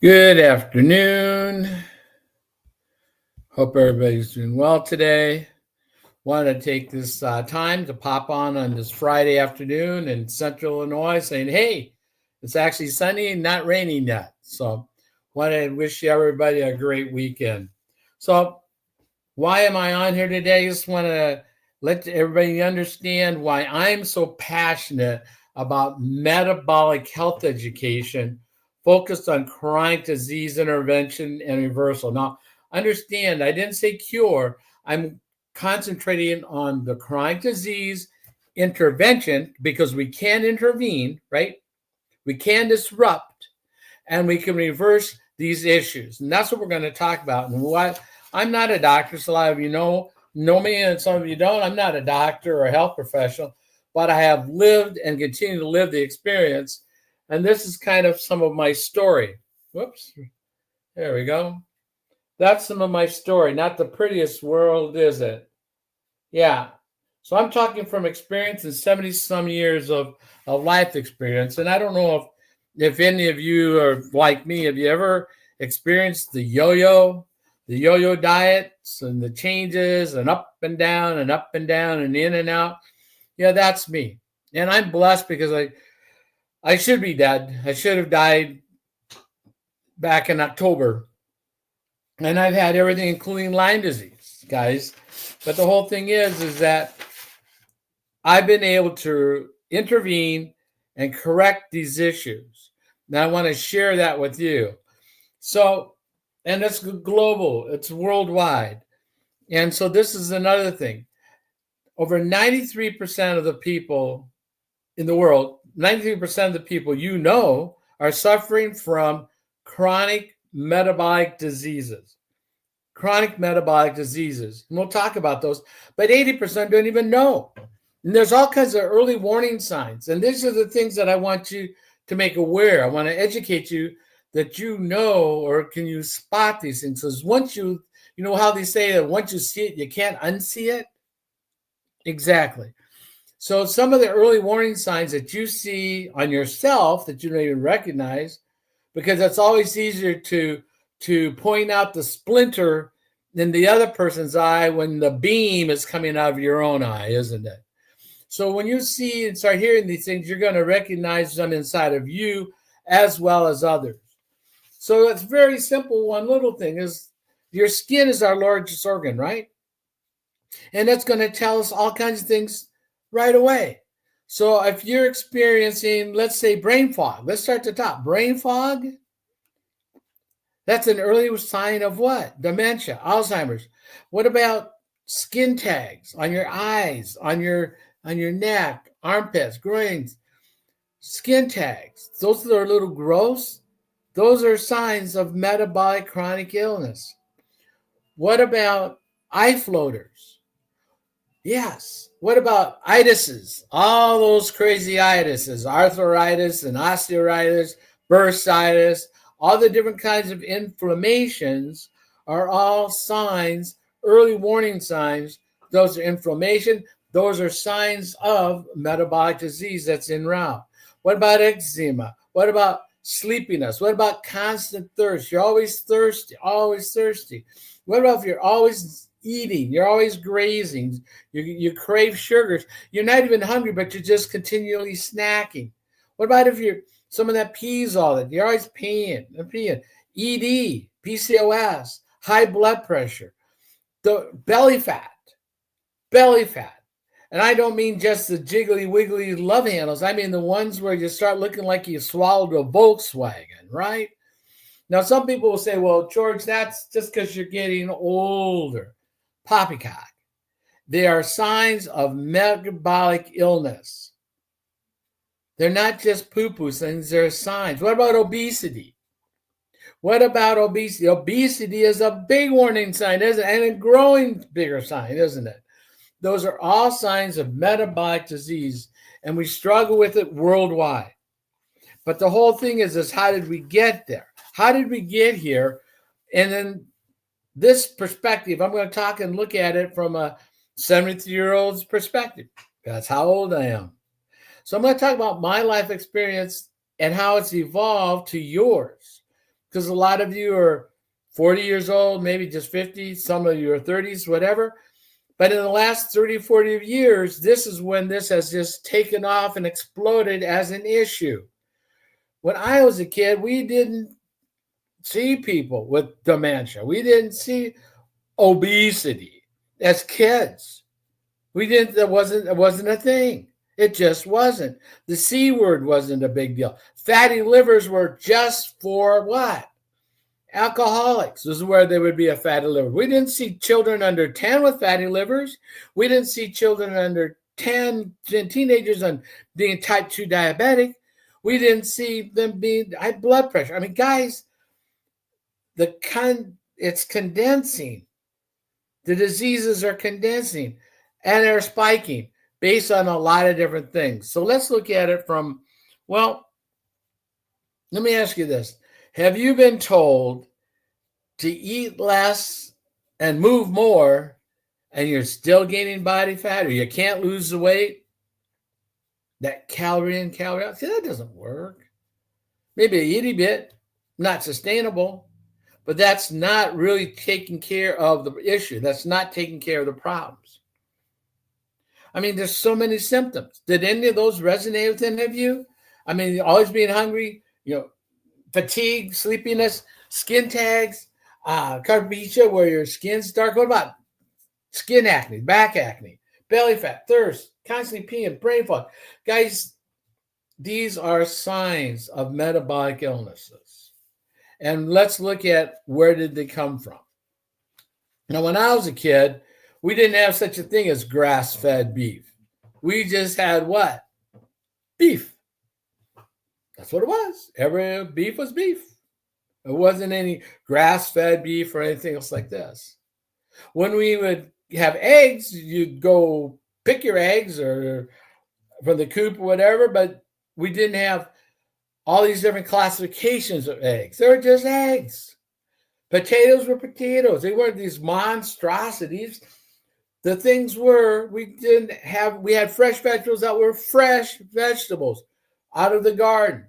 Good afternoon. Hope everybody's doing well today. Wanted to take this time to pop on this Friday afternoon in Central Illinois, saying, "Hey, it's actually sunny and not raining yet." So, want to wish everybody a great weekend. So, why am I on here today? Just want to let everybody understand why I'm so passionate about metabolic health education focused on chronic disease intervention and reversal. Now, understand, I didn't say cure. I'm concentrating on the chronic disease intervention because we can intervene, right? We can disrupt and we can reverse these issues. And that's what we're going to talk about. And what I'm not a doctor, so a lot of you know me, and some of you don't. I'm not a doctor or a health professional, but I have lived and continue to live the experience. And this is kind of some of my story. Whoops. There we go. That's some of my story. Not the prettiest world, is it? Yeah. So I'm talking from experience and 70 some years of life experience. And I don't know if any of you are like me. Have you ever experienced the yo-yo diets and the changes and up and down and up and down and in and out? Yeah, that's me. And I'm blessed because I should be dead. I should have died back in October. And I've had everything, including Lyme disease, guys. But the whole thing is that I've been able to intervene and correct these issues. Now I want to share that with you. So, and it's global, it's worldwide. And so this is another thing. Over 93% of the people in the world, 93% of the people are suffering from chronic metabolic diseases. Chronic metabolic diseases. And we'll talk about those, but 80% don't even know. And there's all kinds of early warning signs. And these are the things that I want you to make aware. I want to educate you that or can you spot these things? Because once you know how they say that once you see it, you can't unsee it? Exactly. So some of the early warning signs that you see on yourself that you don't even recognize, because it's always easier to point out the splinter in the other person's eye when the beam is coming out of your own eye, isn't it? So when you see and start hearing these things, you're going to recognize them inside of you as well as others. So it's very simple. One little thing is your skin is our largest organ, right? And that's going to tell us all kinds of things right away. So if you're experiencing, let's say, brain fog, let's start at the top. Brain fog, that's an early sign of what? Dementia, Alzheimer's. What about skin tags on your eyes, on your neck, armpits, groins? Skin tags. Those that are a little gross, those are signs of metabolic chronic illness. What about eye floaters? Yes. What about itises? All those crazy itises, arthritis and osteoarthritis, bursitis, all the different kinds of inflammations are all signs, early warning signs. Those are inflammation. Those are signs of metabolic disease that's en route. What about eczema? What about sleepiness? What about constant thirst? You're always thirsty, always thirsty. What about if you're always eating, you're always grazing, you crave sugars, you're not even hungry, but you're just continually snacking? What about if you're someone that pees all that, you're always peeing, ED, PCOS, high blood pressure, the belly fat. And I don't mean just the jiggly wiggly love handles. I mean the ones where you start looking like you swallowed a Volkswagen, right? Now, some people will say, well, George, that's just because you're getting older. Poppycock. They are signs of metabolic illness. They're not just poo-poo things, they're signs. What about obesity? Obesity is a big warning sign, isn't it? And a growing bigger sign, isn't it? Those are all signs of metabolic disease, and we struggle with it worldwide. But the whole thing is how did we get there? How did we get here? And then this perspective, I'm going to talk and look at it from a 73-year-old's perspective. That's how old I am. So I'm going to talk about my life experience and how it's evolved to yours. because a lot of you are 40 years old, maybe just 50, some of you are 30s, whatever. But in the last 30, 40 years, this is when this has just taken off and exploded as an issue. When I was a kid, we didn't see people with dementia. We didn't see obesity as kids. We didn't. It wasn't a thing. It just wasn't. The C word wasn't a big deal. Fatty livers were just for what? Alcoholics. This is where there would be a fatty liver. We didn't see children under 10 with fatty livers. We didn't see children under 10, teenagers on being type 2 diabetic. We didn't see them being high blood pressure. I mean, guys, it's condensing. The diseases are condensing and they're spiking based on a lot of different things. So let's look at it from, well, let me ask you this. Have you been told to eat less and move more and you're still gaining body fat or you can't lose the weight? That calorie in, calorie out, see, that doesn't work. Maybe a itty bit, not sustainable, but that's not really taking care of the issue. That's not taking care of the problems. I mean, there's so many symptoms. Did any of those resonate with any of you? I mean, always being hungry, fatigue, sleepiness, skin tags, carpacea where your skin's dark. What about skin acne, back acne, belly fat, thirst, constantly peeing, brain fog? Guys, these are signs of metabolic illnesses. And let's look at where did they come from. Now, when I was a kid, we didn't have such a thing as grass-fed beef. We just had what? Beef. That's what it was. Every beef was beef. It wasn't any grass-fed beef or anything else like this. When we would have eggs, you'd go pick your eggs or from the coop or whatever, but we didn't have all these different classifications of eggs. They were just eggs. Potatoes were potatoes. They weren't these monstrosities. The things were, we had fresh vegetables that were fresh vegetables out of the garden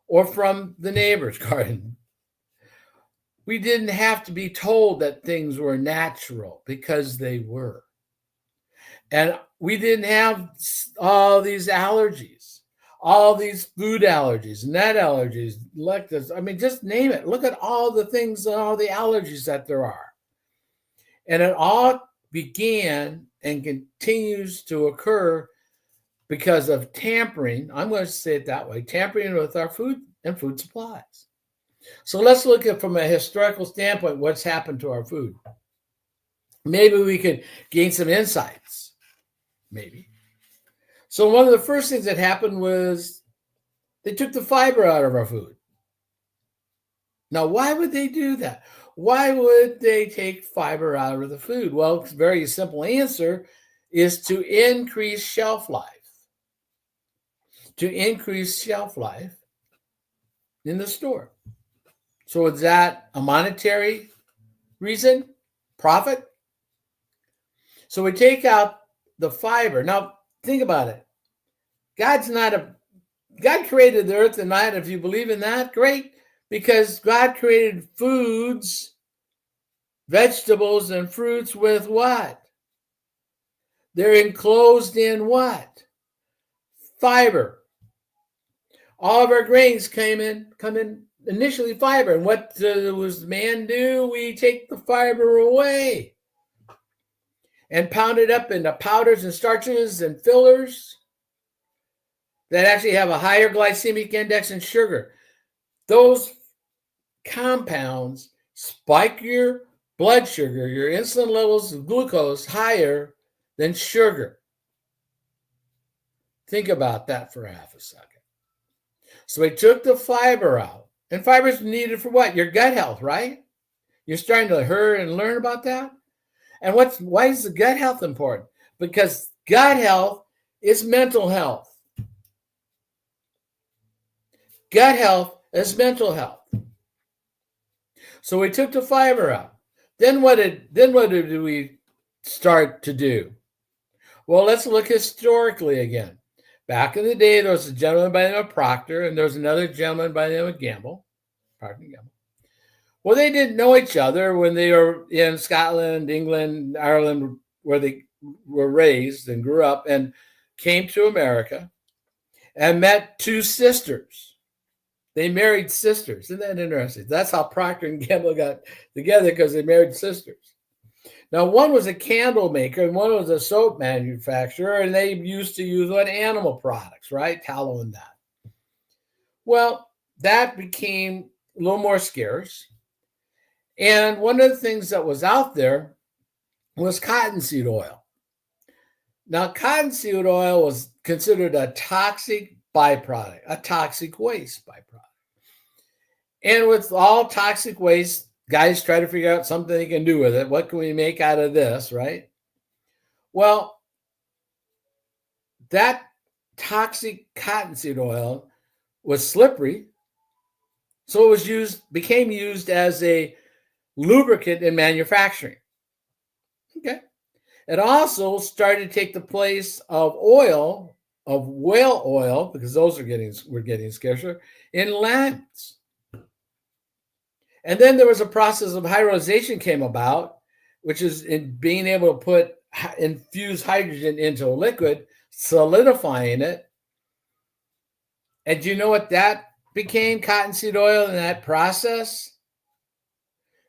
or from the neighbor's garden. We didn't have to be told that things were natural because they were. And we didn't have all these allergies, all these food allergies, nut allergies, lactose. I mean, just name it. Look at all the things and all the allergies that there are. And it all began and continues to occur because of tampering. I'm going to say it that way, tampering with our food and food supplies. So let's look at from a historical standpoint what's happened to our food. Maybe we could gain some insights. Maybe. So one of the first things that happened was they took the fiber out of our food. Now, why would they do that? Why would they take fiber out of the food? Well, it's a very simple answer is to increase shelf life. To increase shelf life in the store. So is that a monetary reason? Profit? So we take out the fiber. Now, think about it. God created the earth and night. If you believe in that, great. Because God created foods, vegetables, and fruits with what? They're enclosed in what? Fiber. All of our grains come in initially fiber. And what does man do? We take the fiber away and pound it up into powders and starches and fillers that actually have a higher glycemic index than sugar. Those compounds spike your blood sugar, your insulin levels of glucose higher than sugar. Think about that for half a second. So we took the fiber out. And fiber is needed for what? Your gut health, right? You're starting to hear and learn about that? And why is the gut health important? Because gut health is mental health. Gut health is mental health. So we took the fiber out. Then what did we start to do? Well, let's look historically again. Back in the day, there was a gentleman by the name of Proctor, and there was another gentleman by the name of Gamble. Procter & Gamble. Well, they didn't know each other when they were in Scotland, England, Ireland, where they were raised and grew up, and came to America and met two sisters. They married sisters. Isn't that interesting? That's how Procter & Gamble got together, because they married sisters. Now, one was a candle maker and one was a soap manufacturer, and they used to use animal products, right? Tallow and that. Well, that became a little more scarce. And one of the things that was out there was cottonseed oil. Now, cottonseed oil was considered a toxic byproduct, a toxic waste byproduct. And with all toxic waste, guys try to figure out something they can do with it. What can we make out of this, right? Well, that toxic cottonseed oil was slippery, so it became used as a lubricant in manufacturing. Okay. It also started to take the place of whale oil, because those were getting scarcer, in lamps. And then there was a process of hydrolyzation came about, which is in being able to infuse hydrogen into a liquid, solidifying it. And do you know what that became? Cottonseed oil in that process?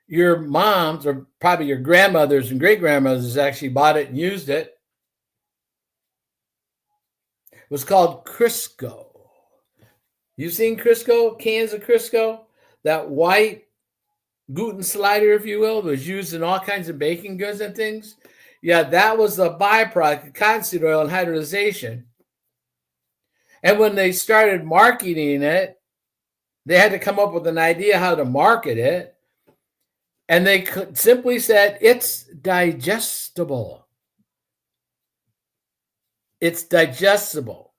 Your moms, or probably your grandmothers and great-grandmothers, actually bought it and used it. It was called Crisco. You've seen Crisco, cans of Crisco? That white gluten slider, if you will, was used in all kinds of baking goods and things. Yeah, that was the byproduct of cottonseed oil and hydrolyzation. And when they started marketing it, they had to come up with an idea how to market it. And they simply said, it's digestible. It's digestible.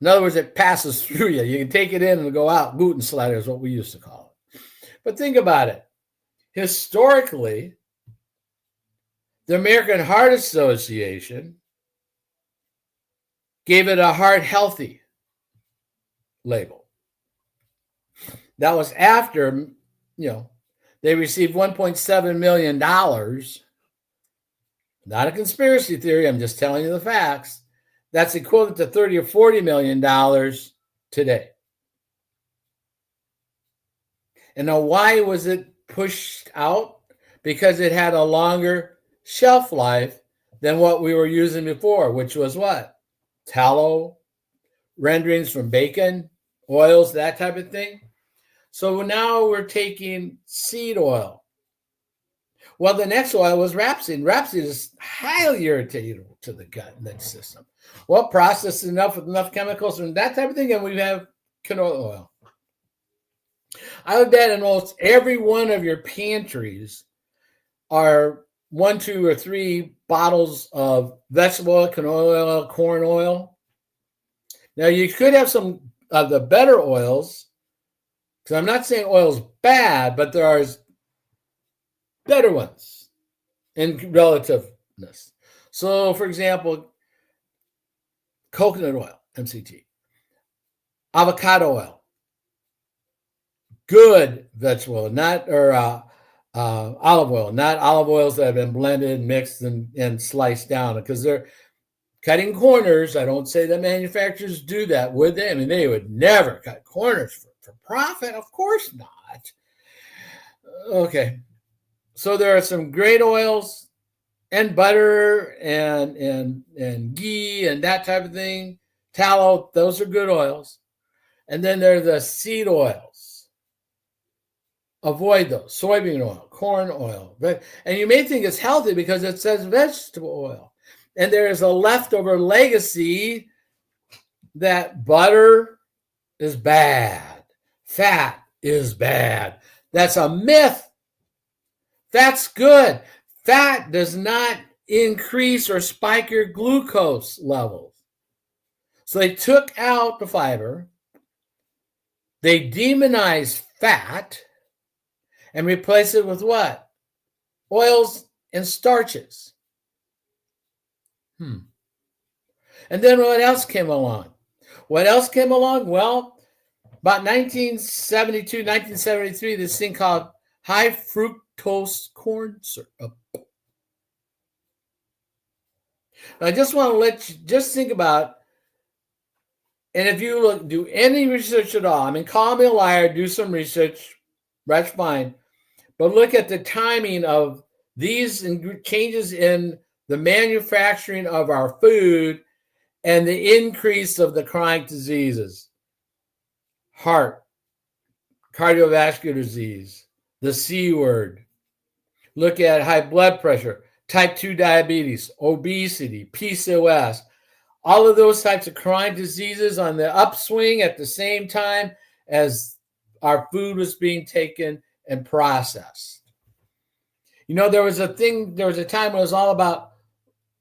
In other words, it passes through you. You can take it in and go out. Gluten slider is what we used to call it. But think about it. Historically, the American Heart Association gave it a heart healthy label. That was after, they received $1.7 million. Not a conspiracy theory. I'm just telling you the facts. That's equivalent to $30 or $40 million today. And now, why was it pushed out? Because it had a longer shelf life than what we were using before, which was what? Tallow, renderings from bacon, oils, that type of thing. So now we're taking seed oil. Well, the next oil was rapeseed. Rapeseed is highly irritating to the gut and that system. Well, processed enough with enough chemicals and that type of thing, and we have canola oil. I would bet in almost every one of your pantries are 1, 2, or 3 bottles of vegetable oil, canola oil, corn oil. Now, you could have some of the better oils, because I'm not saying oil's bad, but there are better ones in relativeness. So, for example, coconut oil, MCT, avocado oil, good vegetable oil, olive oil, not olive oils that have been blended, mixed, and sliced down, because they're cutting corners. I don't say that manufacturers do that, would they? I mean, they would never cut corners for profit. Of course not. Okay. So there are some great oils and butter and ghee and that type of thing. Tallow, those are good oils. And then there are the seed oils. Avoid those. Soybean oil, corn oil. And you may think it's healthy because it says vegetable oil. And there is a leftover legacy that butter is bad. Fat is bad. That's a myth. That's good. Fat does not increase or spike your glucose levels. So they took out the fiber. They demonized fat and replaced it with what? Oils and starches. And then what else came along? Well, About 1972, 1973, this thing called high fructose corn syrup. I just want to let you just think about, and if you do any research at all, I mean, call me a liar, do some research, that's fine. But look at the timing of these changes in the manufacturing of our food and the increase of the chronic diseases, heart, cardiovascular disease, the C word. Look at high blood pressure, type 2 diabetes, obesity, PCOS, all of those types of chronic diseases on the upswing at the same time as our food was being taken and processed. You know, there was a time when it was all about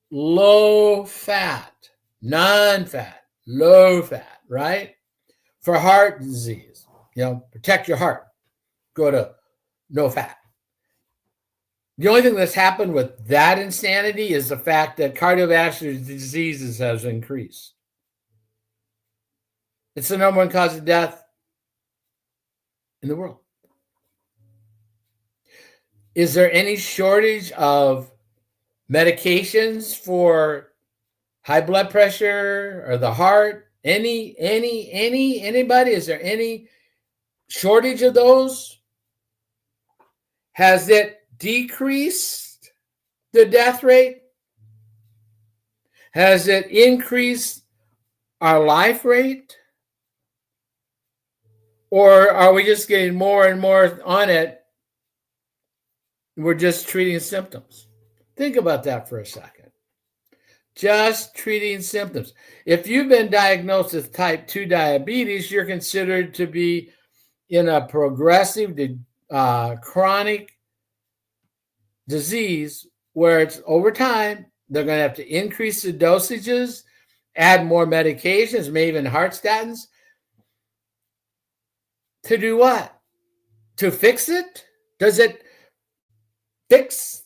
low fat, non-fat, low fat, right? For heart disease, protect your heart, go to no fat. The only thing that's happened with that insanity is the fact that cardiovascular diseases has increased. It's the number one cause of death in the world. Is there any shortage of medications for high blood pressure or the heart? Anybody? Is there any shortage of those? Has it decreased the death rate? Has it increased our life rate? Or are we just getting more and more on it? We're just treating symptoms. Think about that for a second. Just treating symptoms. If you've been diagnosed with type 2 diabetes, you're considered to be in a progressive chronic disease where it's over time, they're going to have to increase the dosages, add more medications, maybe even heart statins. To do what? To fix it? Does it fix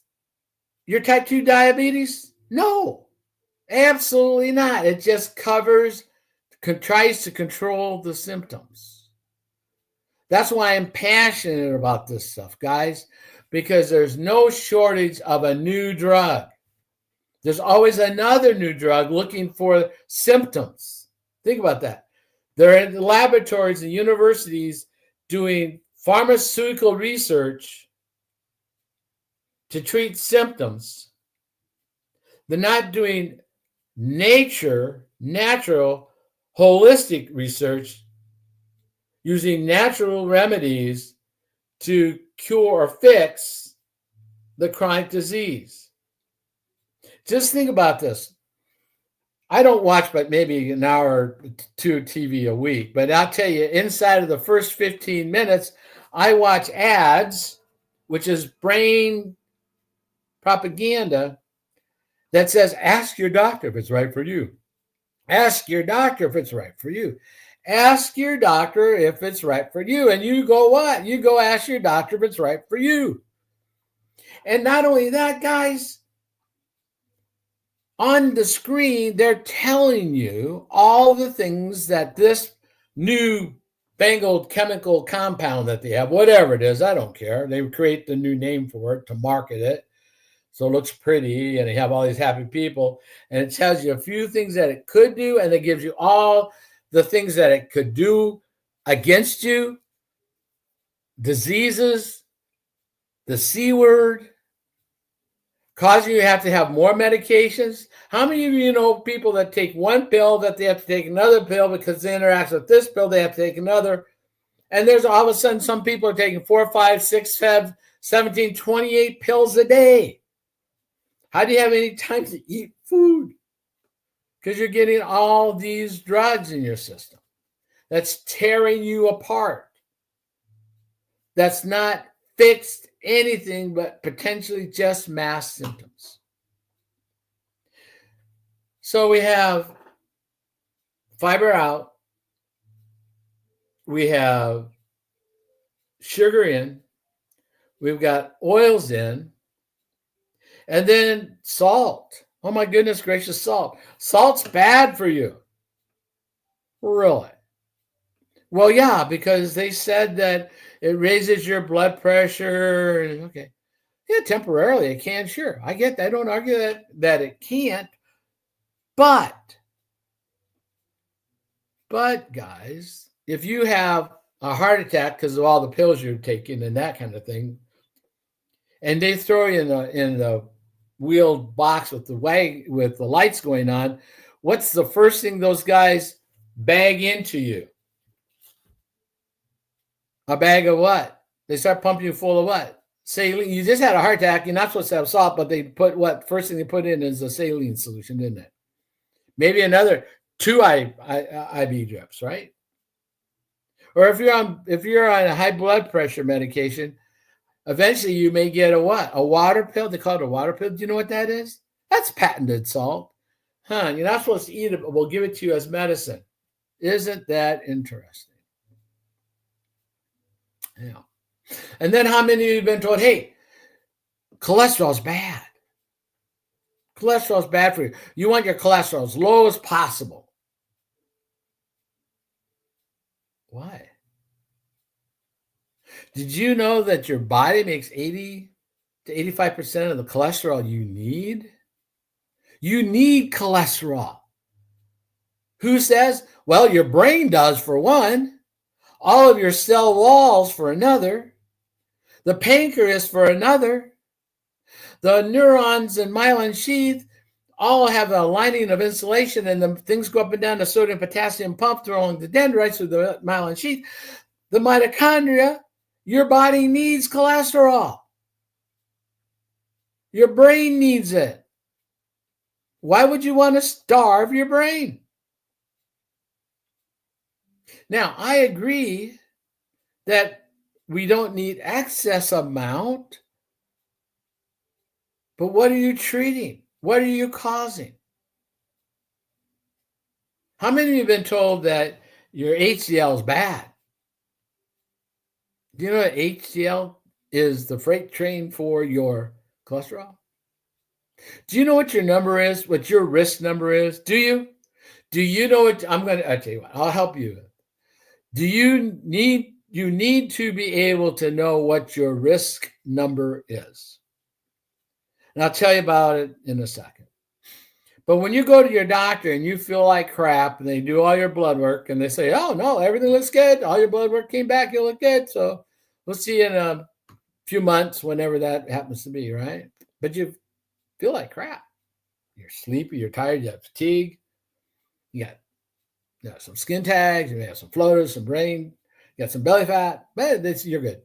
your type 2 diabetes? No, absolutely not. It just tries to control the symptoms. That's why I'm passionate about this stuff, guys, because there's no shortage of a new drug. There's always another new drug looking for symptoms. Think about that. They're in the laboratories and universities doing pharmaceutical research to treat symptoms. They're not doing natural, holistic research using natural remedies to cure or fix the chronic disease. Just think about this. I don't watch but maybe an hour or two of TV a week, but I'll tell you, inside of the first 15 minutes, I watch ads, which is brain propaganda that says, ask your doctor if it's right for you. Ask your doctor if it's right for you. Ask your doctor if it's right for you. And you go what? You go ask your doctor if it's right for you. And not only that, guys, on the screen, they're telling you all the things that this new fangled chemical compound that they have, whatever it is, I don't care. They create the new name for it to market it. So it looks pretty, and they have all these happy people. And it tells you a few things that it could do, and it gives you all the things that it could do against you. Diseases, the C word, causing you to have more medications. How many of you know people that take one pill that they have to take another pill because they interact with this pill, they have to take another. And there's all of a sudden some people are taking 4, 5, 6, 7, 17, 28 pills a day. How do you have any time to eat food? Because you're getting all these drugs in your system. That's tearing you apart. That's not fixed anything but potentially just masked symptoms. So we have fiber out. We have sugar in. We've got oils in. And then salt. Oh my goodness gracious, salt. Salt's bad for you. Really. Well, yeah, because they said that it raises your blood pressure. Okay. Yeah, temporarily it can, sure. I get that. I don't argue that it can't. But guys, if you have a heart attack because of all the pills you're taking and that kind of thing, and they throw you in the wheeled box with the lights going on, what's the first thing those guys bag into you? A bag of what? They start pumping you full of what? Saline. You just had a heart attack. You're not supposed to have salt, but they put what? First thing they put in is a saline solution, didn't it? Maybe another 2 IV drips, right? Or if you're on a high blood pressure medication, eventually you may get a what? A water pill. They call it a water pill. Do you know what that is? That's patented salt. You're not supposed to eat it, but we'll give it to you as medicine. Isn't that interesting? Yeah. And then how many of you have been told, hey, cholesterol's bad. Cholesterol's bad for you. You want your cholesterol as low as possible. Why? Did you know that your body makes 80 to 85% of the cholesterol you need? You need cholesterol. Who says? Well, your brain does for one, all of your cell walls for another, the pancreas for another, the neurons and myelin sheath all have a lining of insulation, and the things go up and down the sodium potassium pump along the dendrites of the myelin sheath. The mitochondria, your body needs cholesterol. Your brain needs it. Why would you want to starve your brain? Now, I agree that we don't need excess amount, but what are you treating? What are you causing? How many of you have been told that your HDL is bad? Do you know that HDL is the freight train for your cholesterol? Do you know what your number is? What your risk number is? Do you? Do you know what? I'll tell you what, I'll help you. Do you need to be able to know what your risk number is? And I'll tell you about it in a second. But when you go to your doctor and you feel like crap and they do all your blood work and they say, oh, no, everything looks good. All your blood work came back. You look good. So we'll see you in a few months, whenever that happens to be, right? But you feel like crap. You're sleepy. You're tired. You have fatigue. You got some skin tags. You may have some floaters, some brain. You got some belly fat. But you're good.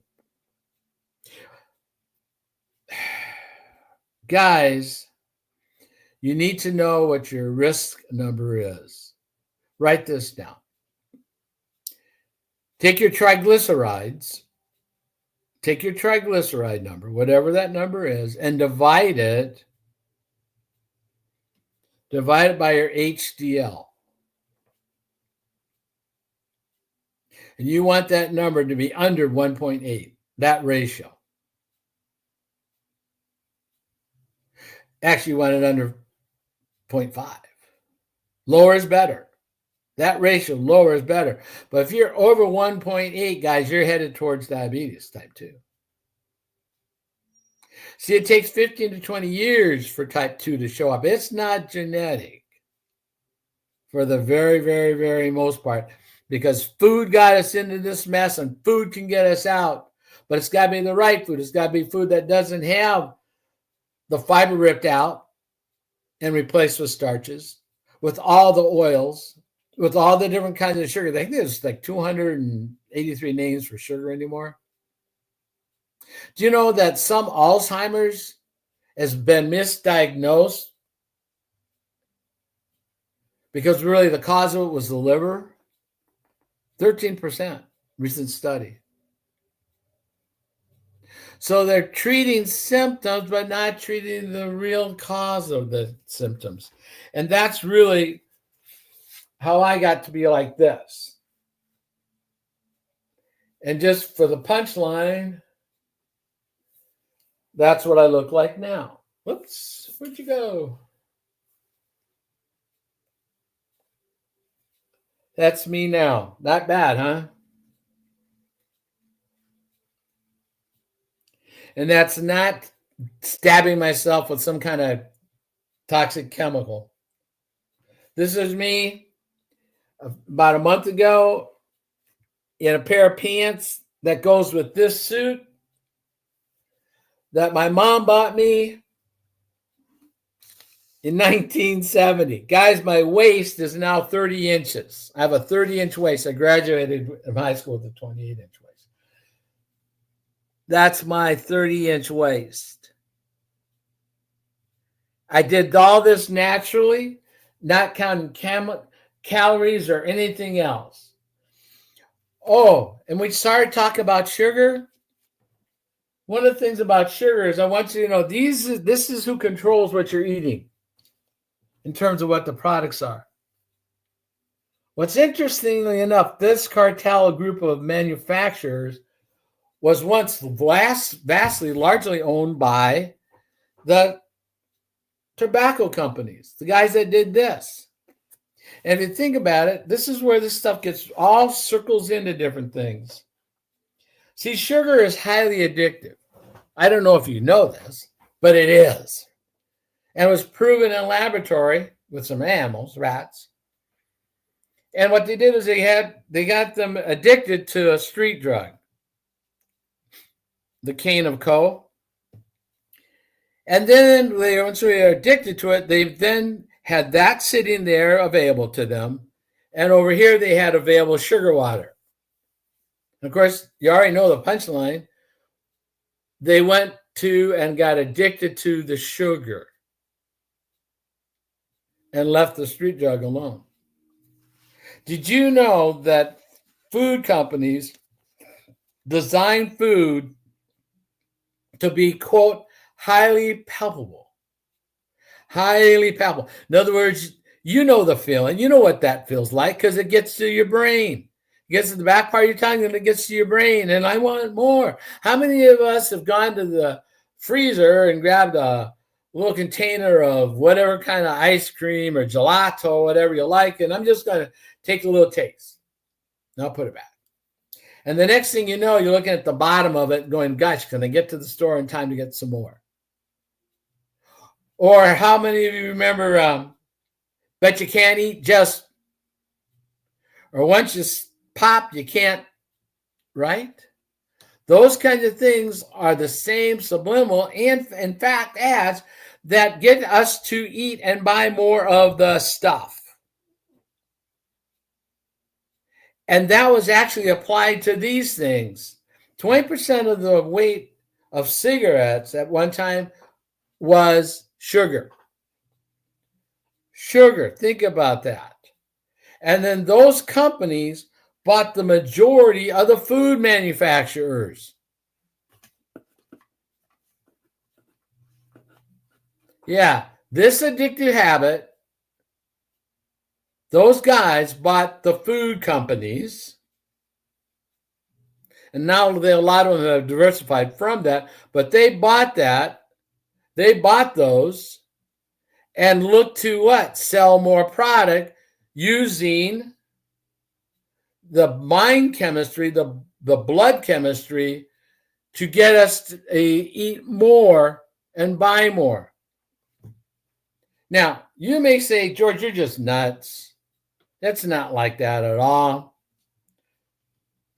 Guys, you need to know what your risk number is. Write this down. Take your triglycerides, take your triglyceride number, whatever that number is, and divide it by your HDL. And you want that number to be under 1.8, that ratio. Actually, you want it under 0.5. Lower is better. That ratio, lower is better. But if you're over 1.8, guys, you're headed towards diabetes type 2. See, it takes 15 to 20 years for type 2 to show up. It's not genetic for the very, very, very most part, because food got us into this mess and food can get us out. But it's got to be the right food. It's got to be food that doesn't have the fiber ripped out and replaced with starches, with all the oils, with all the different kinds of sugar. I think there's like 283 names for sugar anymore. Do you know that some Alzheimer's has been misdiagnosed because really the cause of it was the liver? 13%, recent study. So they're treating symptoms, but not treating the real cause of the symptoms. And that's really how I got to be like this. And just for the punchline, that's what I look like now. Whoops, where'd you go? That's me now. Not bad, huh? And that's not stabbing myself with some kind of toxic chemical. This is me about a month ago in a pair of pants that goes with this suit that my mom bought me in 1970. Guys, my waist is now 30 inches. I have a 30-inch waist. I graduated from high school with a 28-inch waist. That's my 30-inch waist. I did all this naturally, not counting calories or anything else. Oh, and we started talking about sugar. One of the things about sugar is I want you to know this is who controls what you're eating in terms of what the products are. What's interestingly enough, this cartel group of manufacturers was once vastly, largely owned by the tobacco companies, the guys that did this. And if you think about it, this is where this stuff gets all circles into different things. See, sugar is highly addictive. I don't know if you know this, but it is. And it was proven in a laboratory with some animals, rats. And what they did is they got them addicted to a street drug, the cane of coke. And then once they were addicted to it, they then had that sitting there available to them. And over here, they had available sugar water. Of course, you already know the punchline. They went to and got addicted to the sugar and left the street drug alone. Did you know that food companies design food to be, quote, highly palpable? Highly palpable. In other words, you know the feeling. You know what that feels like because it gets to your brain. It gets to the back part of your tongue and it gets to your brain. And I want more. How many of us have gone to the freezer and grabbed a little container of whatever kind of ice cream or gelato, whatever you like, and I'm just going to take a little taste. And I'll put it back. And the next thing you know, you're looking at the bottom of it going, gosh, can I get to the store in time to get some more? Or how many of you remember, bet you can't eat just, or once you pop, you can't, right? Those kinds of things are the same subliminal and, in fact, ads that get us to eat and buy more of the stuff. And that was actually applied to these things. 20% of the weight of cigarettes at one time was sugar. Sugar, think about that. And then those companies bought the majority of the food manufacturers. Yeah, this addictive habit, those guys bought the food companies. And now a lot of them have diversified from that, but they bought that. They bought those and looked to what? Sell more product using the mind chemistry, the blood chemistry to get us to eat more and buy more. Now, you may say, George, you're just nuts. That's not like that at all.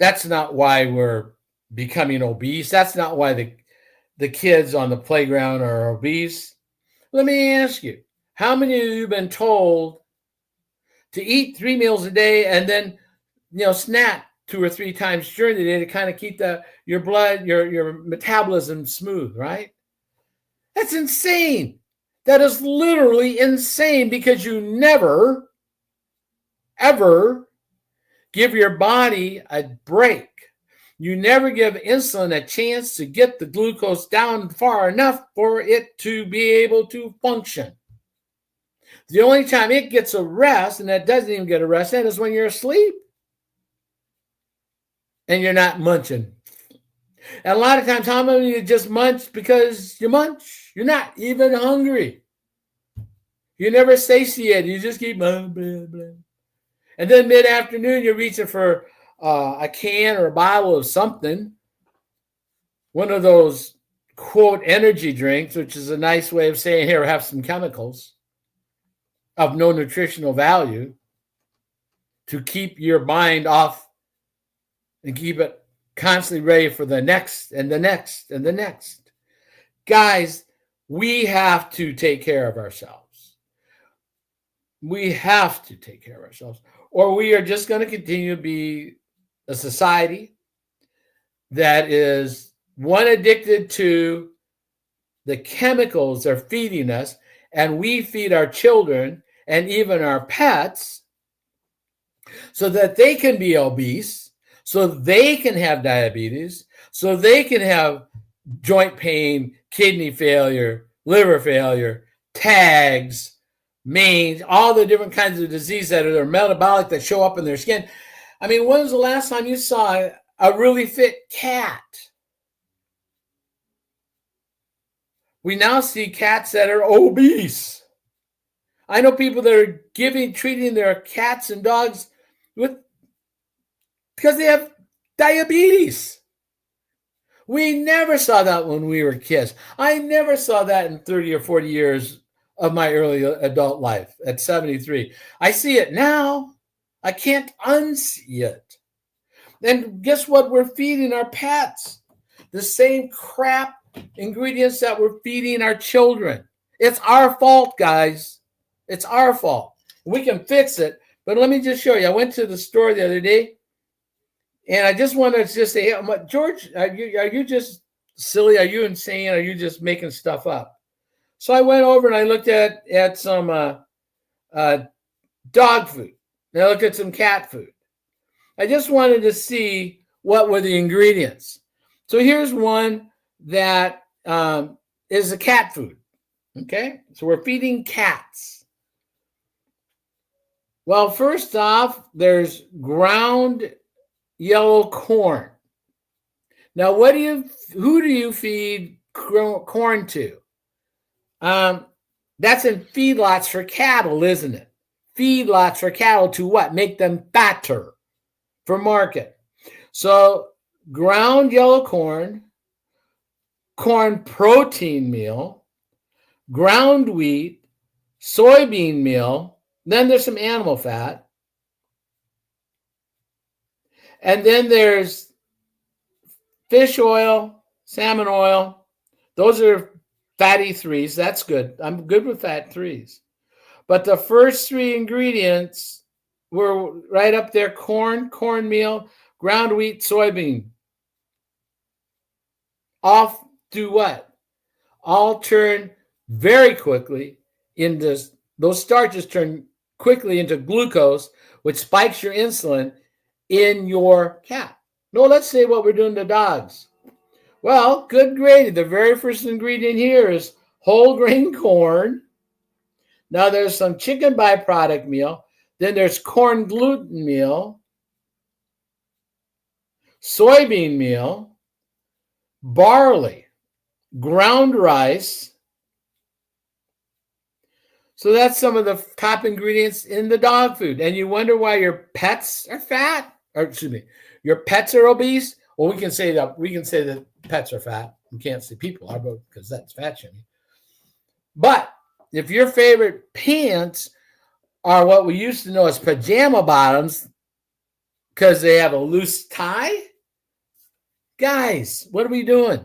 That's not why we're becoming obese. That's not why the kids on the playground are obese. Let me ask you, how many of you have been told to eat 3 meals a day and then, snack 2 or 3 times during the day to kind of keep your blood, your metabolism smooth, right? That's insane. That is literally insane because you never, ever give your body a break. You never give insulin a chance to get the glucose down far enough for it to be able to function. The only time it gets a rest, and that doesn't even get a rest, that is when you're asleep and you're not munching. And a lot of times, how many of you just munch because you munch? You're not even hungry. You never satiate. You just keep blah, blah, blah. And then mid-afternoon, you're reaching for a can or a bottle of something, one of those quote energy drinks, which is a nice way of saying, here, have some chemicals of no nutritional value to keep your mind off and keep it constantly ready for the next and the next and the next. Guys, we have to take care of ourselves. We have to take care of ourselves, or we are just going to continue to be a society that is one addicted to the chemicals they're feeding us, and we feed our children and even our pets so that they can be obese, so they can have diabetes, so they can have joint pain, kidney failure, liver failure, tags, mange, all the different kinds of diseases that are metabolic that show up in their skin. I mean, when was the last time you saw a really fit cat? We now see cats that are obese. I know people that are treating their cats and dogs because they have diabetes. We never saw that when we were kids. I never saw that in 30 or 40 years of my early adult life at 73. I see it now. I can't unsee it. And guess what we're feeding our pets? The same crap ingredients that we're feeding our children. It's our fault, guys. It's our fault. We can fix it, but let me just show you. I went to the store the other day, and I just want to just say, George, are you just silly? Are you insane? Are you just making stuff up? So I went over and I looked at some dog food. And I looked at some cat food. I just wanted to see what were the ingredients. So here's one that is a cat food. Okay, so we're feeding cats. Well, first off, there's ground yellow corn. Now, who do you feed corn to? That's in feedlots for cattle, isn't it? Feedlots for cattle to what? Make them fatter for market. So ground yellow corn, corn protein meal, ground wheat, soybean meal, then there's some animal fat, and then there's fish oil, salmon oil. Those are fatty threes. That's good. I'm good with fat threes. But the first three ingredients were right up there: cornmeal, ground wheat, soybean. Off do what? All turn very quickly into, those starches turn quickly into glucose, which spikes your insulin in your cat. No, let's say what we're doing to dogs. Well, good gravy. The very first ingredient here is whole grain corn. Now there's some chicken byproduct meal. Then there's corn gluten meal, soybean meal, barley, ground rice. So that's some of the top ingredients in the dog food. And you wonder why your pets are fat, or excuse me, your pets are obese. Well, we can say that pets are fat. We can't say people are, because that's fat shaming. But if your favorite pants are what we used to know as pajama bottoms because they have a loose tie, guys, what are we doing?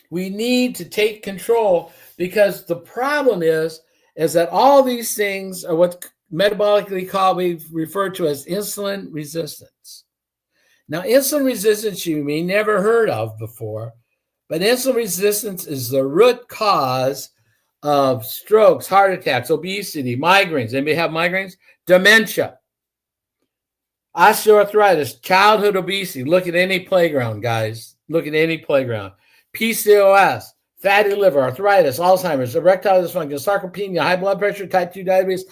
We need to take control, because the problem is that all these things are what metabolically we refer to as insulin resistance. Now, insulin resistance you may never heard of before, but insulin resistance is the root cause of strokes, heart attacks, obesity, migraines. Anybody have migraines? Dementia, osteoarthritis, childhood obesity. Look at any playground, guys. Look at any playground. PCOS, fatty liver, arthritis, Alzheimer's, erectile dysfunction, sarcopenia, high blood pressure, type 2 diabetes.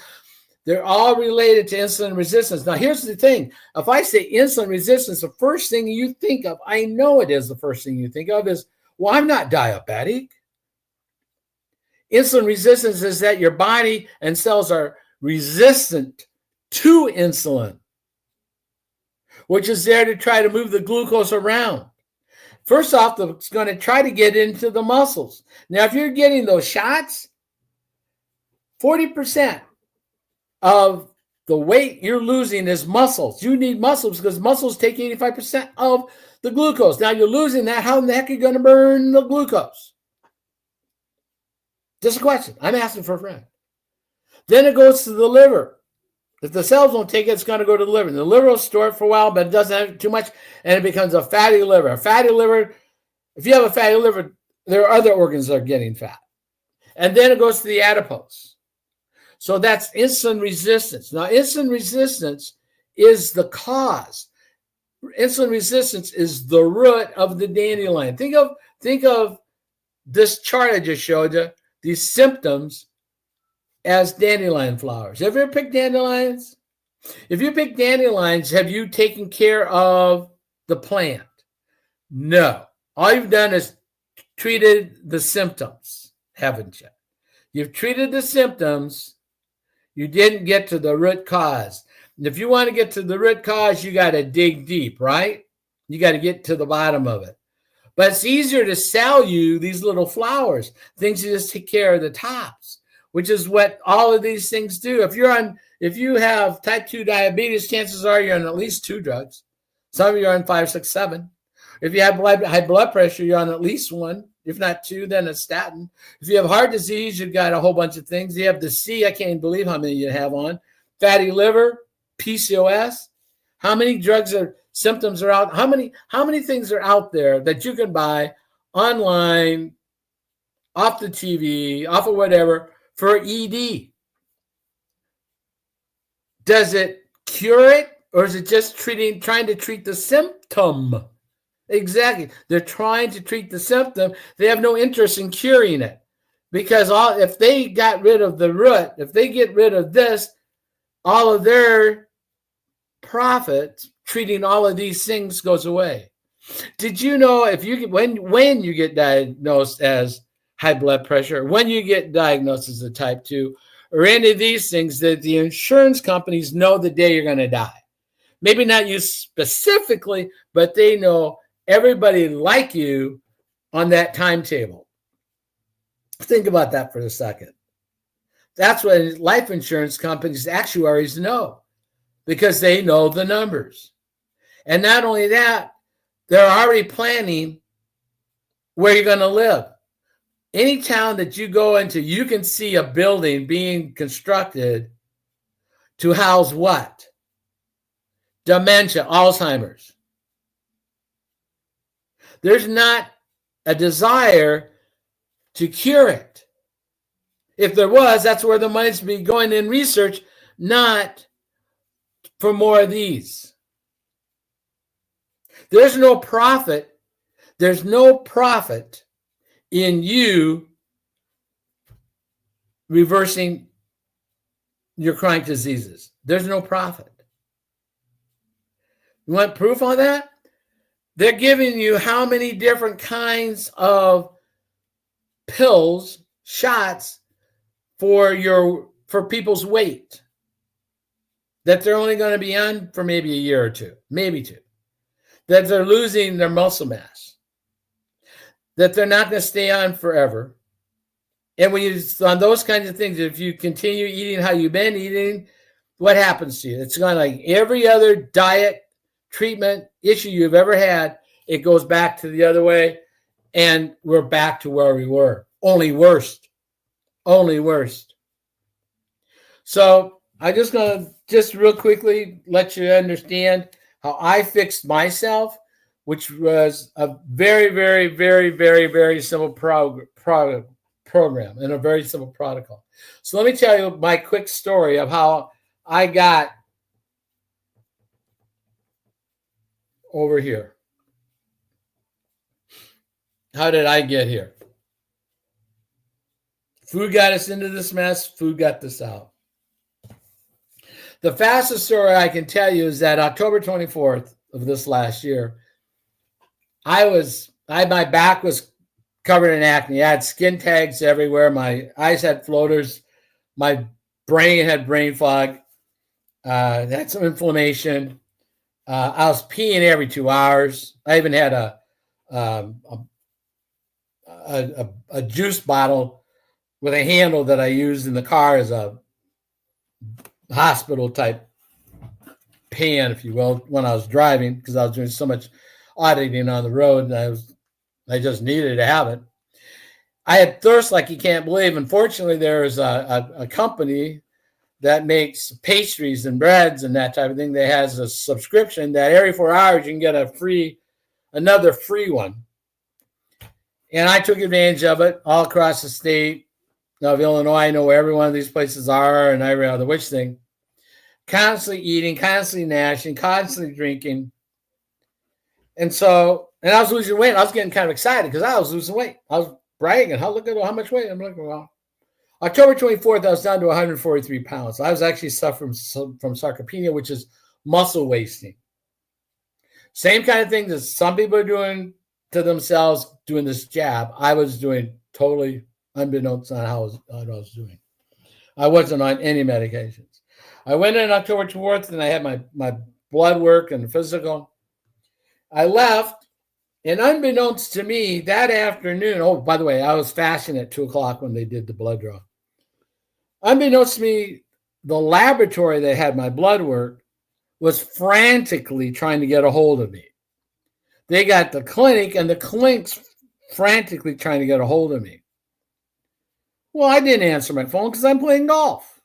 They're all related to insulin resistance. Now, here's the thing. If I say insulin resistance, the first thing you think of, I know it is the first thing you think of, is, well, I'm not diabetic. Insulin resistance is that your body and cells are resistant to insulin, which is there to try to move the glucose around. First off, it's going to try to get into the muscles. Now, if you're getting those shots, 40% of the weight you're losing is muscles. You need muscles because muscles take 85% of the glucose. Now you're losing that. How in the heck are you going to burn the glucose? Just a question. I'm asking for a friend. Then it goes to the liver. If the cells don't take it, it's going to go to the liver. And the liver will store it for a while, but it doesn't have too much, and it becomes a fatty liver. A fatty liver, if you have a fatty liver, there are other organs that are getting fat. And then it goes to the adipose. So that's insulin resistance. Now, insulin resistance is the cause. Insulin resistance is the root of the dandelion. Think of this chart I just showed you, these symptoms as dandelion flowers. Have you ever picked dandelions? If you pick dandelions, have you taken care of the plant? No. All you've done is treated the symptoms, haven't you? You've treated the symptoms. You didn't get to the root cause. And if you want to get to the root cause, you got to dig deep, right? You got to get to the bottom of it. But it's easier to sell you these little flowers, things you just take care of the tops, which is what all of these things do. If you have type 2 diabetes, chances are you're on at least 2 drugs. Some of you are on 5, 6, 7. If you have high blood pressure, you're on at least 1. If not 2, then a statin. If you have heart disease, you've got a whole bunch of things. You have the C, I can't even believe how many you have on. Fatty liver, PCOS. How many symptoms are out? How many things are out there that you can buy online, off the TV, off of whatever, for ED? Does it cure it, or is it just trying to treat the symptom? Exactly. They're trying to treat the symptom. They have no interest in curing it, because if they got rid of the root, if they get rid of this, all of their profit treating all of these things goes away. Did you know when you get diagnosed as high blood pressure, when you get diagnosed as a type 2, or any of these things, that the insurance companies know the day you're going to die? Maybe not you specifically, but they know everybody like you on that timetable. Think about that for a second. That's what life insurance companies, actuaries know, because they know the numbers. And not only that, they're already planning where you're going to live. Any town that you go into, you can see a building being constructed to house what? Dementia, Alzheimer's. There's not a desire to cure it. If there was, that's where the money's be going in research, not for more of these. There's no profit. There's no profit in you reversing your chronic diseases. There's no profit. You want proof on that? They're giving you how many different kinds of pills, shots for people's weight that they're only going to be on for maybe a year or 2, maybe 2, that they're losing their muscle mass, that they're not going to stay on forever. And on those kinds of things, if you continue eating how you've been eating, what happens to you? It's going like every other diet, treatment issue you've ever had, it goes back to the other way, and we're back to where we were. Only worse. So I'm just going to real quickly let you understand how I fixed myself, which was a very, very, very, very, very simple program and a very simple protocol. So let me tell you my quick story of how I got over here. How did I get here? Food got us into this mess. Food got us out. The fastest story I can tell you is that October 24th of this last year, my back was covered in acne. I had skin tags everywhere. My eyes had floaters. My brain had brain fog. I had some inflammation. I was peeing every 2 hours. I even had a um, a juice bottle with a handle that I used in the car as a hospital type pan, if you will, when I was driving, because I was doing so much auditing on the road, and I just needed to have it. I had thirst like you can't believe. Unfortunately, there's a company that makes pastries and breads and that type of thing. That has a subscription that every 4 hours you can get another free one. And I took advantage of it all across the state of Illinois. I know where every one of these places are and every other which thing. Constantly eating, constantly gnashing, constantly drinking. And I was losing weight. I was getting kind of excited because I was losing weight. I was bragging, look at how much weight. I'm like, well, October 24th, I was down to 143 pounds. I was actually suffering from sarcopenia, which is muscle wasting. Same kind of thing that some people are doing to themselves doing this jab. I was doing totally unbeknownst on how I was doing. I wasn't on any medications. I went in October 4th and I had my blood work and physical. I left, and unbeknownst to me that afternoon, oh, by the way, I was fasting at 2 o'clock when they did the blood draw. Unbeknownst to me, the laboratory that had my blood work was frantically trying to get a hold of me. They got the clinic, and the clinic's frantically trying to get a hold of me. Well, I didn't answer my phone because I'm playing golf.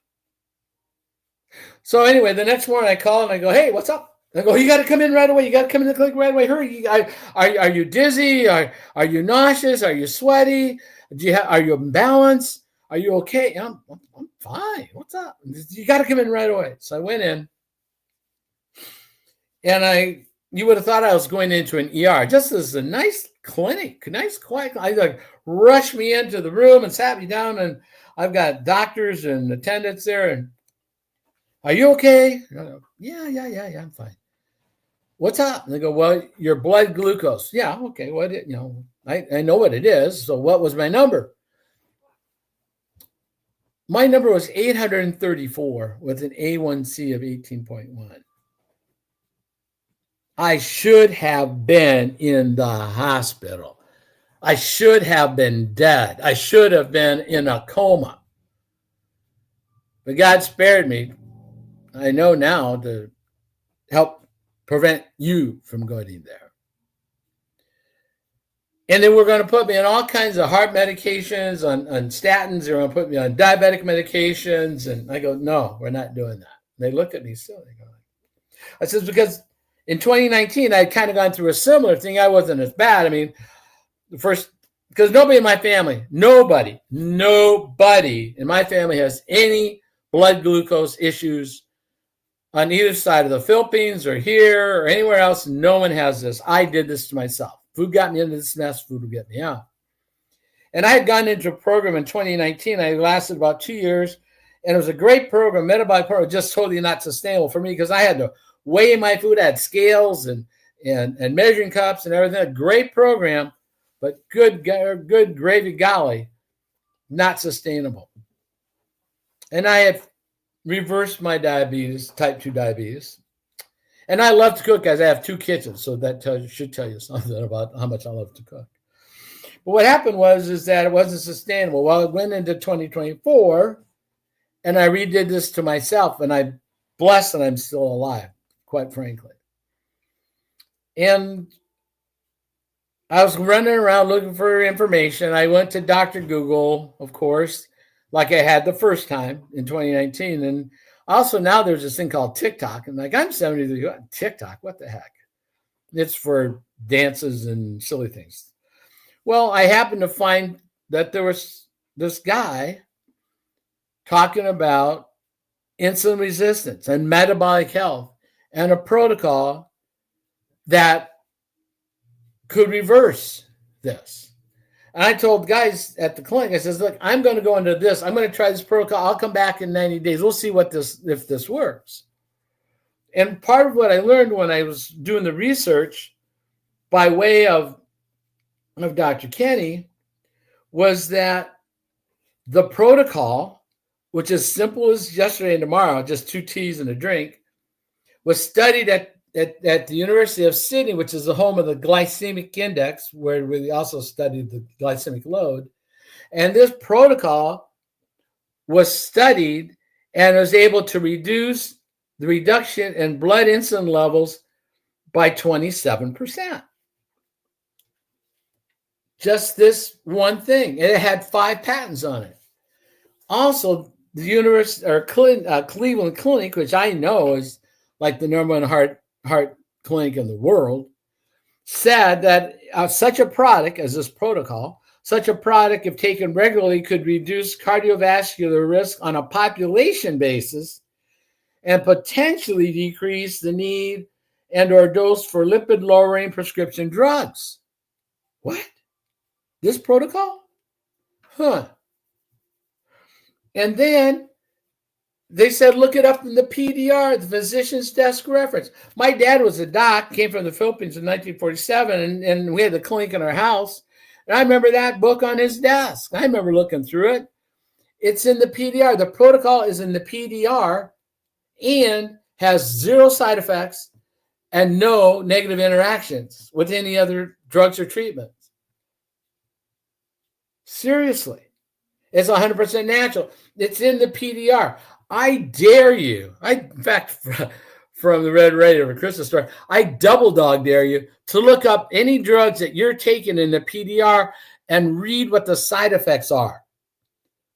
So anyway, the next morning I call and I go, hey, what's up? I go, you got to come in right away. You got to come in the clinic right away. Hurry. Are you dizzy? Are you nauseous? Are you sweaty? Are you imbalanced? Are you okay? I'm fine. What's up? You got to come in right away. So I went in, and you would have thought I was going into an ER. Just as a nice clinic, nice quiet. I rushed me into the room and sat me down, and I've got doctors and attendants there. And are you okay? Go, yeah, I'm fine. What's up? And they go, well, your blood glucose. Yeah, okay. What I know what it is. So what was my number? My number was 834 with an A1C of 18.1. I should have been in the hospital. I should have been dead. I should have been in a coma. But God spared me. I know now to help prevent you from going there. And then we're going to put me on all kinds of heart medications, on statins. They're going to put me on diabetic medications. And I go, no, we're not doing that. And they look at me silly. I says, because in 2019, I'd kind of gone through a similar thing. I wasn't as bad. I mean, because nobody in my family in my family has any blood glucose issues on either side of the Philippines or here or anywhere else. No one has this. I did this to myself. Food got me into this mess. Food will get me out. And I had gone into a program in 2019. I lasted about 2 years. And it was a great program, metabolic program, just totally not sustainable for me because I had to weigh my food. I had scales and measuring cups and everything. A great program, but good gravy golly, not sustainable. And I had reversed my diabetes, type 2 diabetes. And I love to cook, guys. I have 2 kitchens, so that should tell you something about how much I love to cook. But what happened is that it wasn't sustainable. Well, it went into 2024, and I redid this to myself, and I'm blessed that I'm still alive, quite frankly. And I was running around looking for information. I went to Dr. Google, of course, like I had the first time in 2019. And also now there's this thing called TikTok. And I'm 73. TikTok, what the heck? It's for dances and silly things. Well, I happened to find that there was this guy talking about insulin resistance and metabolic health and a protocol that could reverse this. And I told guys at the clinic, I says, look, I'm going to go into this. I'm going to try this protocol. I'll come back in 90 days. We'll see if this works. And part of what I learned when I was doing the research by way of Dr. Kenny was that the protocol, which is simple as yesterday and tomorrow, just 2 teas and a drink, was studied at at the University of Sydney, which is the home of the glycemic index, where we also studied the glycemic load. And this protocol was studied and was able to reduce the reduction in blood insulin levels by 27%. Just this one thing. And it had 5 patents on it. Also, the Cleveland Clinic, which I know is like the number one heart clinic in the world, said that such a product as this protocol, such a product, if taken regularly, could reduce cardiovascular risk on a population basis and potentially decrease the need and or dose for lipid-lowering prescription drugs. What? This protocol? Huh. And then they said, look it up in the PDR, the physician's desk reference. My dad was a doc, came from the Philippines in 1947, and we had the clinic in our house. And I remember that book on his desk. I remember looking through it. It's in the PDR. The protocol is in the PDR and has 0 side effects and no negative interactions with any other drugs or treatments. Seriously. It's 100% natural. It's in the PDR. I dare you. In fact, from the Red Radio of a Christmas Story, I double dog dare you to look up any drugs that you're taking in the PDR and read what the side effects are.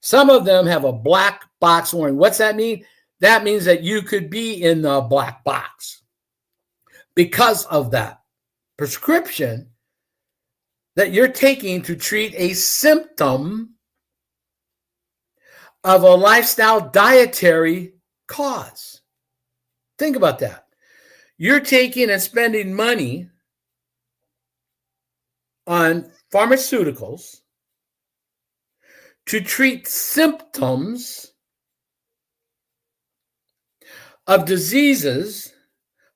Some of them have a black box warning. What's that mean? That means that you could be in the black box because of that prescription that you're taking to treat a symptom of a lifestyle dietary cause. Think about that. You're taking and spending money on pharmaceuticals to treat symptoms of diseases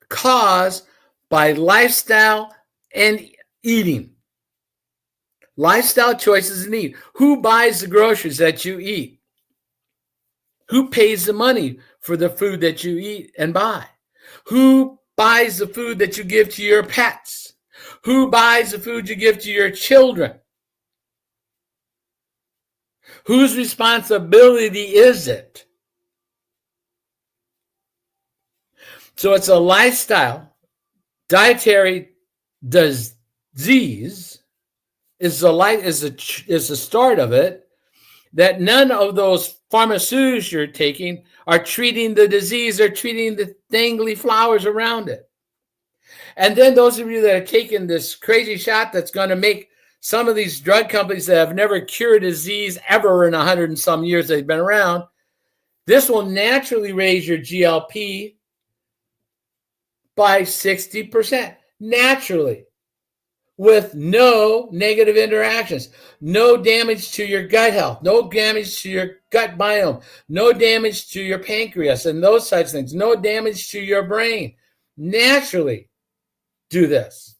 caused by lifestyle and eating. Lifestyle choices and eat. Who buys the groceries that you eat? Who pays the money for the food that you eat and buy? Who buys the food that you give to your pets? Who buys the food you give to your children? Whose responsibility is it? So it's a lifestyle. Dietary disease is the start of it. That none of those pharmaceuticals you're taking are treating the disease, they're treating the dangly flowers around it. And then those of you that are taking this crazy shot that's going to make some of these drug companies that have never cured disease ever in 100 and some years they've been around, this will naturally raise your GLP by 60%, naturally, with no negative interactions, no damage to your gut health, no damage to your gut biome, no damage to your pancreas and those such things, no damage to your brain. Naturally do this.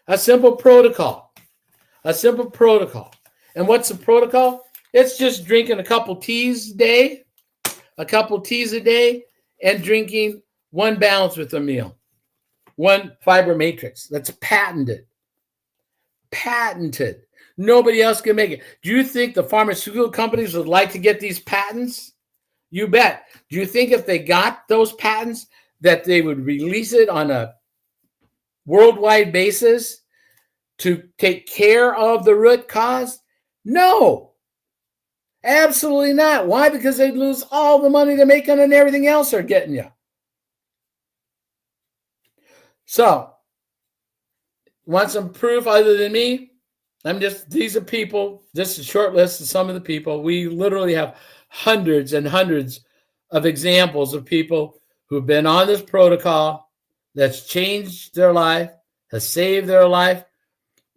A simple protocol. A simple protocol. And what's the protocol? It's just drinking a couple teas a day, and drinking 1 balance with a meal. 1 fiber matrix. That's patented. Patented. Nobody else can make it. Do you think the pharmaceutical companies would like to get these patents? You bet. Do you think if they got those patents that they would release it on a worldwide basis to take care of the root cause? No. Absolutely not. Why? Because they'd lose all the money they're making and everything else they're getting you. So, want some proof other than me? These are people, just a short list of some of the people. We literally have hundreds and hundreds of examples of people who've been on this protocol that's changed their life, has saved their life.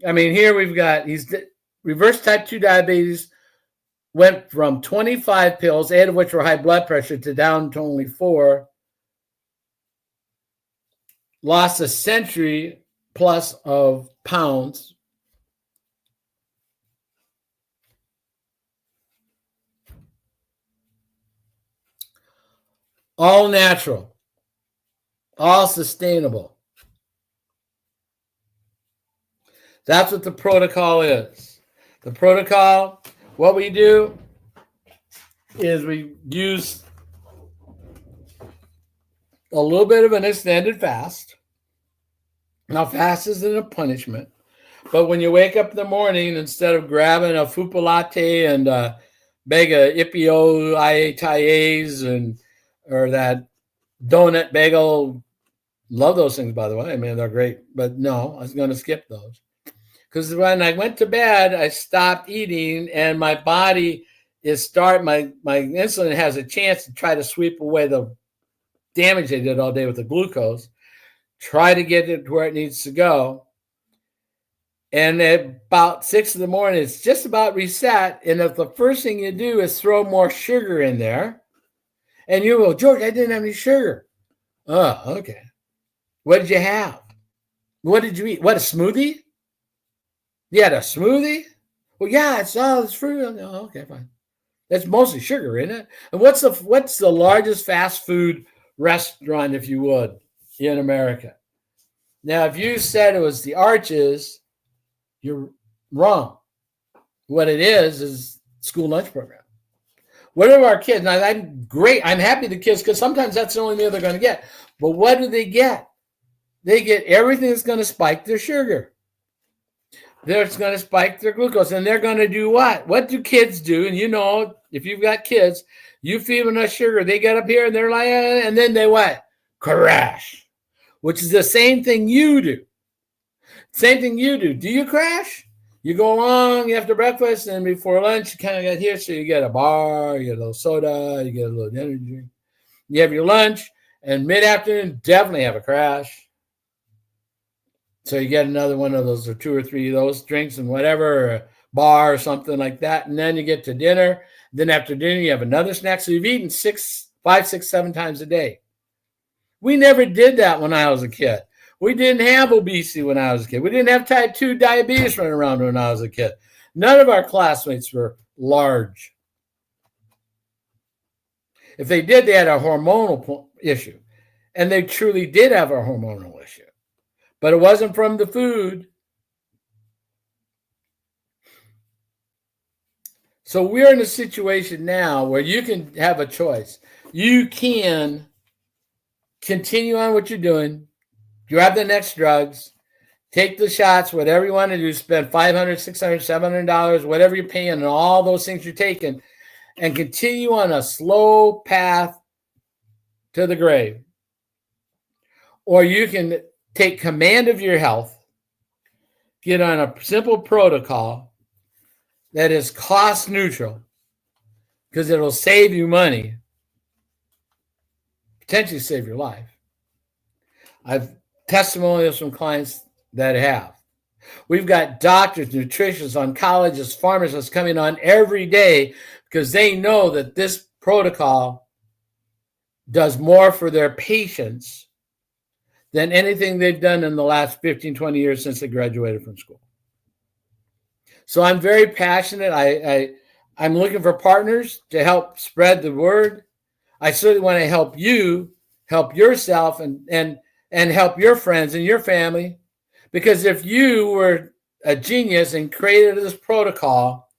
I mean, here we've got, he's reverse type 2 diabetes, went from 25 pills, 8 of which were high blood pressure, to down to only 4. Lost a century plus of pounds. All natural. all sustainable. That's what the protocol is. The protocol, what we do is we use a little bit of an extended fast. Now, fast isn't a punishment, but when you wake up in the morning, instead of grabbing a fupa latte and a bag of Ipio IATIAs and or that donut bagel, love those things, by the way. I mean, they're great, but no, I was going to skip those. Because when I went to bed, I stopped eating, and my body my insulin has a chance to try to sweep away the damage they did all day with the glucose, try to get it to where it needs to go. And at about 6 in the morning, it's just about reset. And if the first thing you do is throw more sugar in there, and you go, George, I didn't have any sugar. Oh, okay. What did you have? What did you eat? What, a smoothie? You had a smoothie? Well, yeah, it's all this fruit. Oh, okay, fine. That's mostly sugar, isn't it? And what's the largest fast food restaurant, if you would, in America? Now, if you said it was the Arches, you're wrong. What it is school lunch program. What are our kids? Now, I'm great. I'm happy the kids, because sometimes that's the only meal they're going to get. But what do they get? They get everything that's going to spike their sugar. That's going to spike their glucose. And they're going to do what? What do kids do? And you know, if you've got kids, you feed them enough sugar, they get up here and they're like, and then they what? Crash, which is the same thing you do. Same thing you do. Do you crash? You go along after breakfast, and before lunch, you kind of get here. So you get a bar, you get a little soda, you get a little energy drink. You have your lunch, and mid-afternoon, definitely have a crash. So you get another one of those, or 2 or 3 of those drinks and whatever, or a bar or something like that. And then you get to dinner. Then after dinner, you have another snack. So you've eaten 5, 6, 7 times a day. We never did that when I was a kid. We didn't have obesity when I was a kid. We didn't have type 2 diabetes running around when I was a kid. None of our classmates were large. If they did, they had a hormonal issue. And they truly did have a hormonal issue. But it wasn't from the food. So we're in a situation now where you can have a choice. You can continue on what you're doing, grab the next drugs, take the shots, whatever you want to do, spend $500, $600, $700, whatever you're paying, and all those things you're taking, and continue on a slow path to the grave. Or you can take command of your health, get on a simple protocol that is cost neutral, because it'll save you money, potentially save your life. I've testimonials from clients that have. We've got doctors, nutritionists, oncologists, pharmacists coming on every day because they know that this protocol does more for their patients than anything they've done in the last 15, 20 years since they graduated from school. So I'm very passionate. I'm looking for partners to help spread the word. I certainly want to help you, help yourself, and help your friends and your family. Because if you were a genius and created this protocol,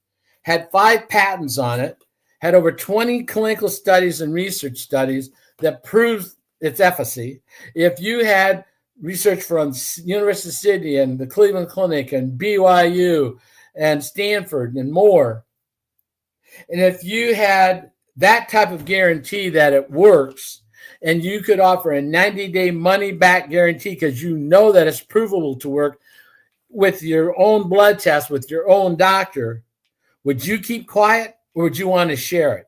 had 5 patents on it, had over 20 clinical studies and research studies that proves its efficacy, if you had research from University of Sydney and the Cleveland Clinic and BYU and Stanford and more, and if you had that type of guarantee that it works, and you could offer a 90-day money-back guarantee because you know that it's provable to work with your own blood test, with your own doctor, would you keep quiet or would you want to share it?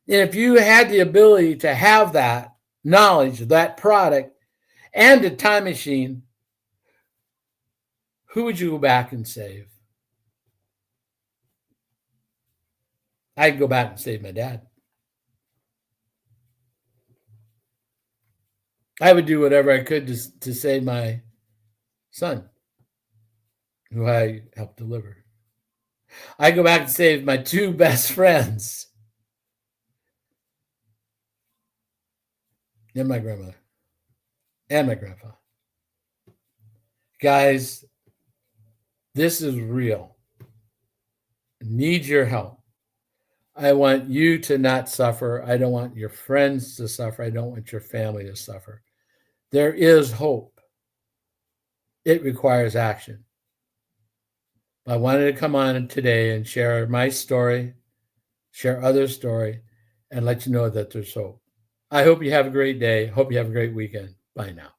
And if you had the ability to have that knowledge, that product, and a time machine, who would you go back and save? I'd go back and save my dad. I would do whatever I could to save my son, who I helped deliver. I'd go back and save my 2 best friends and my grandmother. and my grandpa. Guys, this is real. Need your help. I want you to not suffer. I don't want your friends to suffer. I don't want your family to suffer. There is hope. It requires action. I wanted to come on today and share my story, share others' story, and let you know that there's hope. I hope you have a great day. Hope you have a great weekend. Bye now.